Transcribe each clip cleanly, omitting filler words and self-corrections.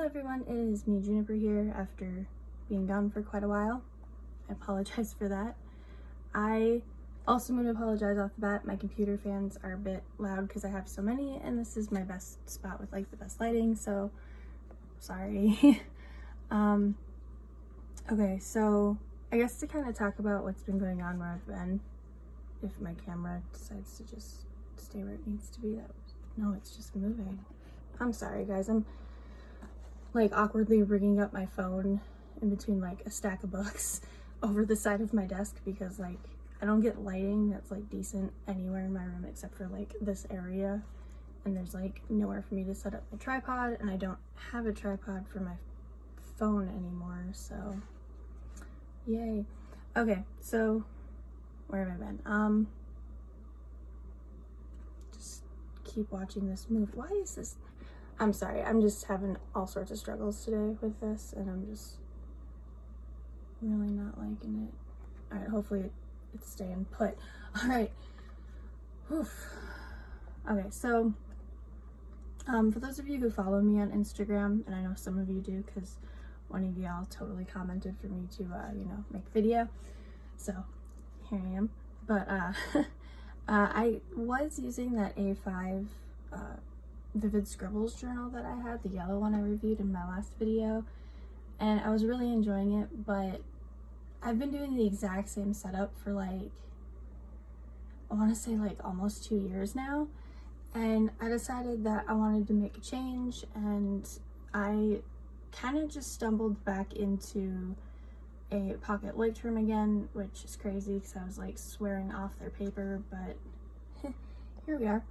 everyone, it is me, Juniper, here after being gone for quite a while. I apologize for that. I also want to apologize off the bat. My computer fans are a bit loud because I have so many, and this is my best spot with like the best lighting, so sorry. Okay, so I guess to kind of talk about what's been going on where I've been, if my camera decides to just stay where it needs to be. No, it's just moving. I'm sorry guys, I'm like awkwardly rigging up my phone in between like a stack of books over the side of my desk because like I don't get lighting that's like decent anywhere in my room except for like this area, and there's like nowhere for me to set up my tripod, and I don't have a tripod for my phone anymore, so yay. Okay, so where have I been? Just keep watching this move. Why is this? I'm sorry, I'm just having all sorts of struggles today with this, and I'm just really not liking it. Alright, hopefully it's staying put. Alright. Okay, so for those of you who follow me on Instagram, and I know some of you do because one of y'all totally commented for me to you know, make video, so here I am. But I was using that A5 Vivid Scribbles journal that I had, the yellow one I reviewed in my last video, and I was really enjoying it, but I've been doing the exact same setup for like, I want to say like almost 2 years now, and I decided that I wanted to make a change, and I kind of just stumbled back into a pocket Lightroom again, which is crazy because I was like swearing off their paper, but here we are.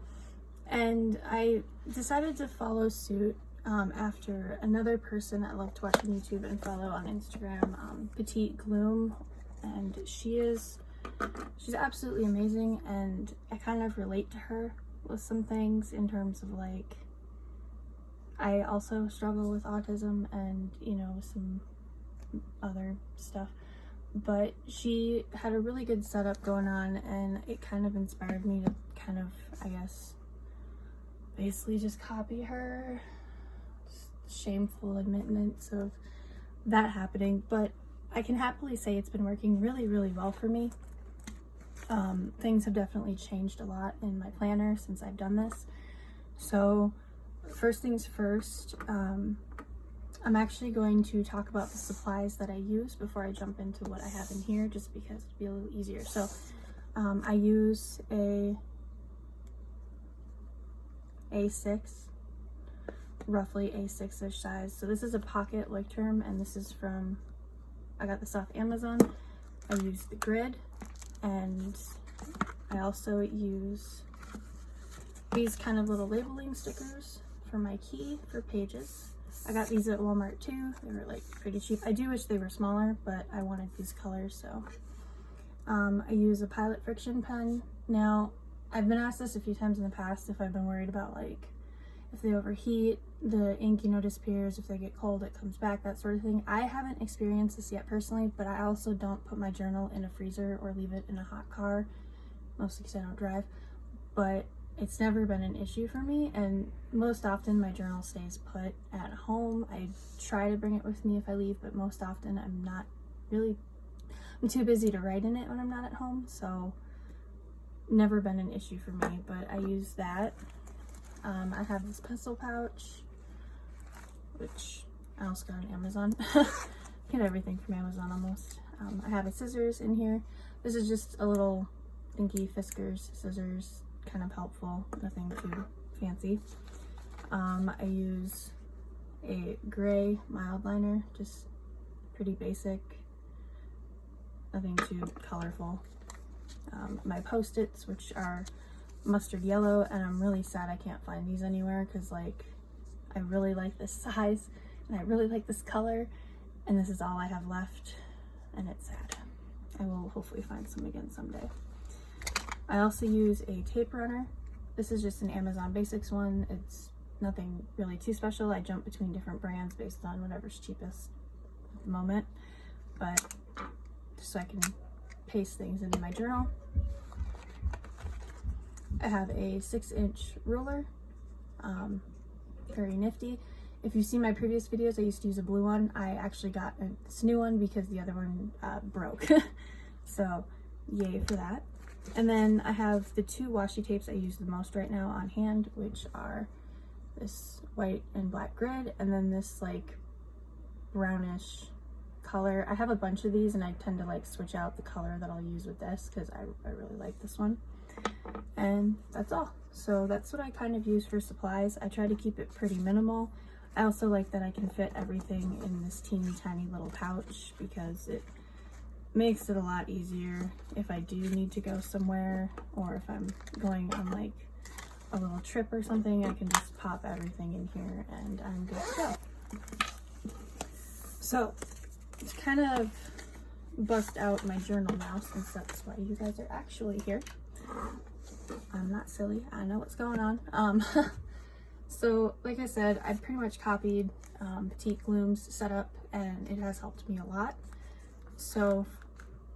And I decided to follow suit after another person I love to watch on YouTube and follow on Instagram, Petite Gloom, and she's absolutely amazing, and I kind of relate to her with some things in terms of like, I also struggle with autism and, you know, some other stuff, but she had a really good setup going on, and it kind of inspired me to kind of, I guess, basically just copy her. Shameful admittance of that happening, but I can happily say it's been working really, really well for me. Things have definitely changed a lot in my planner since I've done this. So first things first, I'm actually going to talk about the supplies that I use before I jump into what I have in here, just because it'd be a little easier. So I use a A6, roughly A6-ish size. So this is a pocket Lightroom, and this is from, I got this off Amazon. I use the grid, and I also use these kind of little labeling stickers for my key for pages. I got these at Walmart too. They were like pretty cheap. I do wish they were smaller, but I wanted these colors, so I use a Pilot Friction pen. Now, I've been asked this a few times in the past if I've been worried about like if they overheat, the ink, you know, disappears, if they get cold it comes back, that sort of thing. I haven't experienced this yet personally, but I also don't put my journal in a freezer or leave it in a hot car, mostly because I don't drive, but it's never been an issue for me, and most often my journal stays put at home. I try to bring it with me if I leave, but most often I'm too busy to write in it when I'm not at home, so never been an issue for me, but I use that. I have this pencil pouch, which I also got on Amazon. Get everything from Amazon almost. I have a scissors in here. This is just a little dinky Fiskars scissors, kind of helpful, nothing too fancy. I use a gray mild liner, just pretty basic, nothing too colorful. My Post-its, which are mustard yellow, and I'm really sad I can't find these anywhere because like I really like this size and I really like this color, and this is all I have left, and it's sad. I will hopefully find some again someday. I also use a tape runner. This is just an Amazon Basics one. It's nothing really too special. I jump between different brands based on whatever's cheapest at the moment, but just so I can paste things into my journal. I have a 6-inch ruler, very nifty. If you see my previous videos, I used to use a blue one. I actually got this new one because the other one broke. So yay for that. And then I have the two washi tapes I use the most right now on hand, which are this white and black grid, and then this like brownish color. I have a bunch of these and I tend to like switch out the color that I'll use with this because I really like this one. And that's all. So that's what I kind of use for supplies. I try to keep it pretty minimal. I also like that I can fit everything in this teeny tiny little pouch because it makes it a lot easier if I do need to go somewhere, or if I'm going on like a little trip or something, I can just pop everything in here and I'm good to go. So it's kind of bust out my journal now since that's why you guys are actually here. I'm not silly, I know what's going on. So like I said, I pretty much copied Petite Gloom's setup and it has helped me a lot. So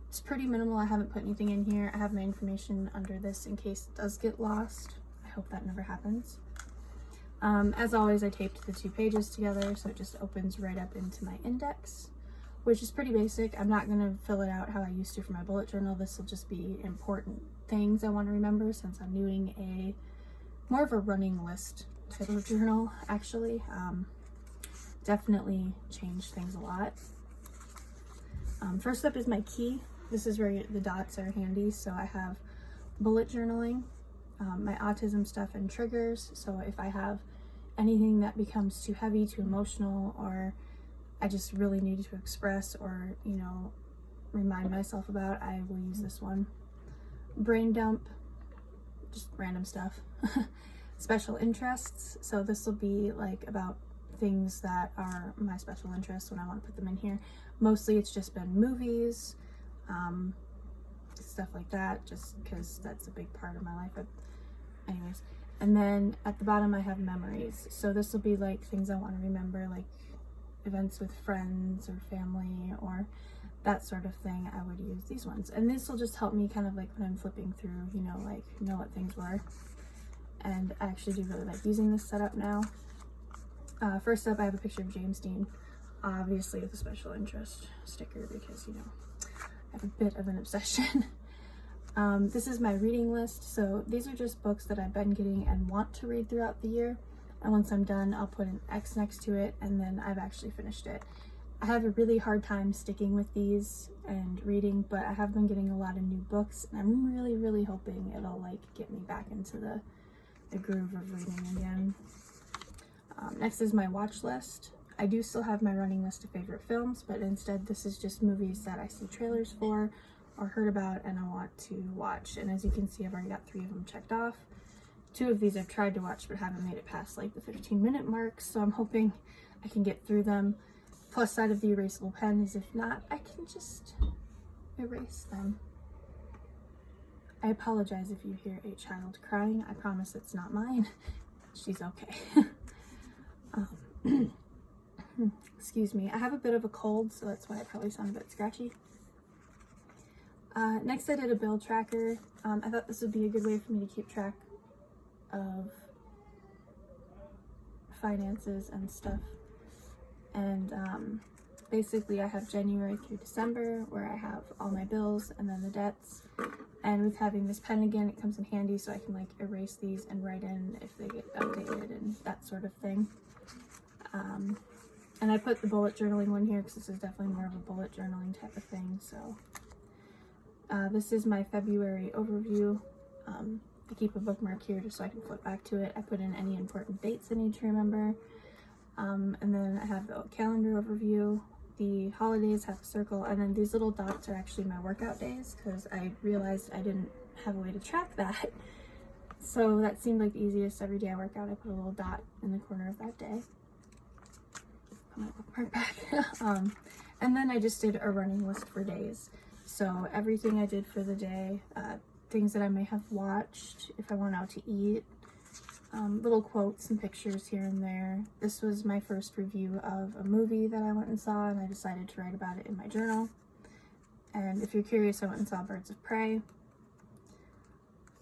it's pretty minimal. I haven't put anything in here. I have my information under this in case it does get lost. I hope that never happens. As always, I taped the two pages together so it just opens right up into my index, which is pretty basic. I'm not going to fill it out how I used to for my bullet journal. This will just be important things I want to remember since I'm doing a more of a running list type of journal, actually. Definitely changed things a lot. First up is my key. This is where the dots are handy. So I have bullet journaling, my autism stuff and triggers. So if I have anything that becomes too heavy, too emotional, or I just really need to express or, you know, remind myself about, I will use this one. Brain dump, just random stuff. Special interests. So this will be like about things that are my special interests when I want to put them in here. Mostly it's just been movies, stuff like that, just because that's a big part of my life. But anyways, and then at the bottom I have memories. So this will be like things I want to remember, like events with friends or family or that sort of thing. I would use these ones, and this will just help me kind of like when I'm flipping through, you know, like know what things were. And I actually do really like using this setup now. First up, I have a picture of James Dean, obviously with a special interest sticker because, you know, I have a bit of an obsession. This is my reading list. So these are just books that I've been getting and want to read throughout the year. And once I'm done, I'll put an X next to it and then I've actually finished it. I have a really hard time sticking with these and reading, but I have been getting a lot of new books and I'm really, really hoping it'll like get me back into the groove of reading again. Next is my watch list. I do still have my running list of favorite films, but instead this is just movies that I see trailers for or heard about and I want to watch. And as you can see, I've already got 3 of them checked off. 2 of these I've tried to watch but haven't made it past like the 15-minute mark, so I'm hoping I can get through them. Plus side of the erasable pen is if not, I can just erase them. I apologize if you hear a child crying. I promise it's not mine. She's okay. Excuse me. I have a bit of a cold, so that's why I probably sound a bit scratchy. Next I did a bill tracker. I thought this would be a good way for me to keep track of finances and stuff. And basically I have January through December where I have all my bills and then the debts. And with having this pen again, it comes in handy so I can like erase these and write in if they get outdated and that sort of thing. And I put the bullet journaling one here because this is definitely more of a bullet journaling type of thing. So this is my February overview. I keep a bookmark here just so I can flip back to it. I put in any important dates I need to remember. And then I have the calendar overview. The holidays have a circle, and then these little dots are actually my workout days because I realized I didn't have a way to track that. So that seemed like the easiest. Every day I work out, I put a little dot in the corner of that day. Put my bookmark back. And then I just did a running list for days. So everything I did for the day, things that I may have watched, if I went out to eat, little quotes and pictures here and there. This was my first review of a movie that I went and saw, and I decided to write about it in my journal. And if you're curious, I went and saw Birds of Prey.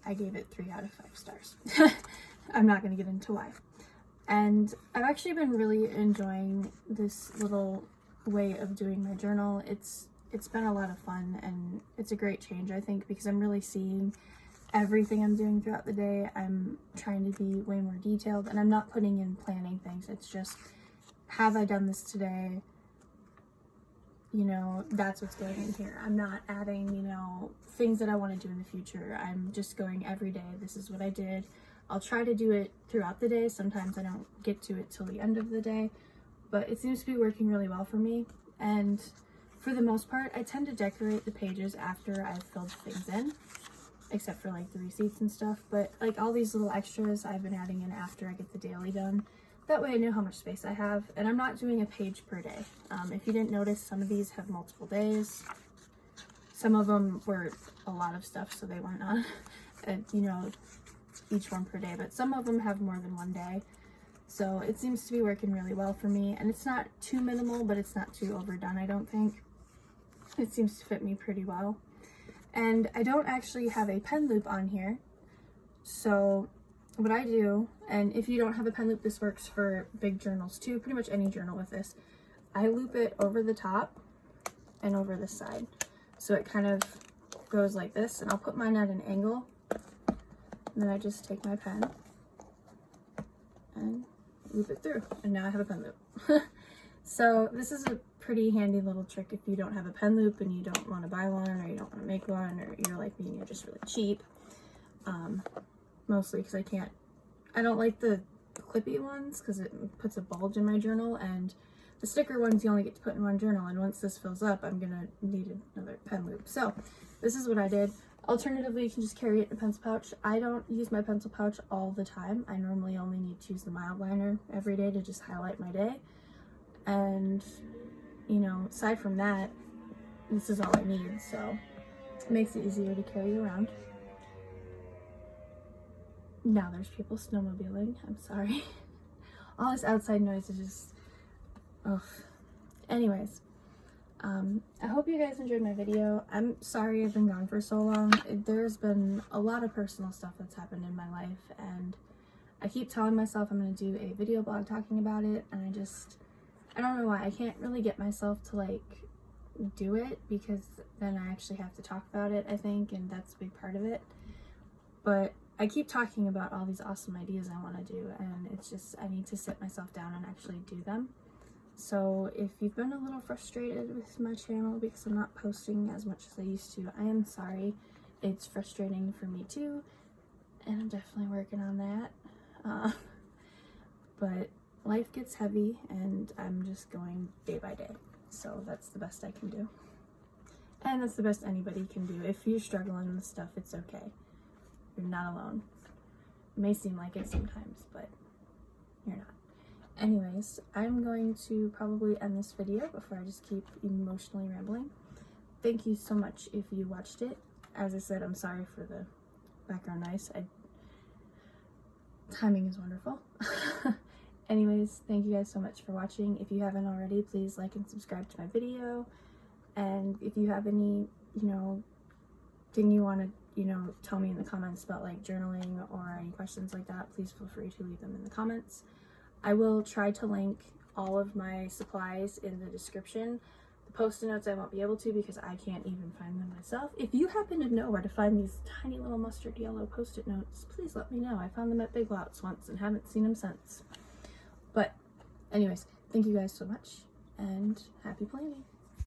I gave it 3 out of 5 stars. I'm not going to get into why. And I've actually been really enjoying this little way of doing my journal. It's been a lot of fun, and it's a great change, I think, because I'm really seeing everything I'm doing throughout the day. I'm trying to be way more detailed, and I'm not putting in planning things. It's just, have I done this today? You know, that's what's going in here. I'm not adding, you know, things that I want to do in the future. I'm just going every day. This is what I did. I'll try to do it throughout the day. Sometimes I don't get to it till the end of the day, but it seems to be working really well for me. And for the most part, I tend to decorate the pages after I've filled things in, except for like the receipts and stuff. But like all these little extras I've been adding in after I get the daily done. That way I know how much space I have, and I'm not doing a page per day. If you didn't notice, some of these have multiple days. Some of them were a lot of stuff, so they weren't on, you know, each one per day, but some of them have more than one day. So it seems to be working really well for me, and it's not too minimal, but it's not too overdone, I don't think. It seems to fit me pretty well. And I don't actually have a pen loop on here, so what I do, and if you don't have a pen loop, this works for big journals too, pretty much any journal with this, I loop it over the top and over this side. So it kind of goes like this, and I'll put mine at an angle, and then I just take my pen and loop it through, and now I have a pen loop. So this is a pretty handy little trick if you don't have a pen loop and you don't want to buy one, or you don't want to make one, or you're like me and you're just really cheap. Mostly because I don't like the clippy ones because it puts a bulge in my journal, and the sticker ones you only get to put in one journal, and once this fills up I'm gonna need another pen loop. So this is what I did. Alternatively, you can just carry it in a pencil pouch. I don't use my pencil pouch all the time. I normally only need to use the mild liner every day to just highlight my day, and you know, aside from that, this is all I need, so it makes it easier to carry around. Now there's people snowmobiling. I'm sorry. All this outside noise is just, ugh. Anyways, I hope you guys enjoyed my video. I'm sorry I've been gone for so long. There's been a lot of personal stuff that's happened in my life, and I keep telling myself I'm going to do a video blog talking about it, and I don't know why. I can't really get myself to like do it, because then I actually have to talk about it, I think, and that's a big part of it. But I keep talking about all these awesome ideas I want to do, and it's just, I need to sit myself down and actually do them. So if you've been a little frustrated with my channel because I'm not posting as much as I used to, I am sorry. It's frustrating for me too, and I'm definitely working on that. But life gets heavy, and I'm just going day by day. So that's the best I can do. And that's the best anybody can do. If you're struggling with stuff, it's okay. You're not alone. It may seem like it sometimes, but you're not. Anyways, I'm going to probably end this video before I just keep emotionally rambling. Thank you so much if you watched it. As I said, I'm sorry for the background noise. Timing is wonderful. Anyways, thank you guys so much for watching. If you haven't already, please like and subscribe to my video. And if you have any, you know, thing you want to, you know, tell me in the comments about like journaling or any questions like that, please feel free to leave them in the comments. I will try to link all of my supplies in the description. The post-it notes I won't be able to because I can't even find them myself. If you happen to know where to find these tiny little mustard yellow post-it notes, please let me know. I found them at Big Lots once and haven't seen them since. But anyways, thank you guys so much, and happy planning.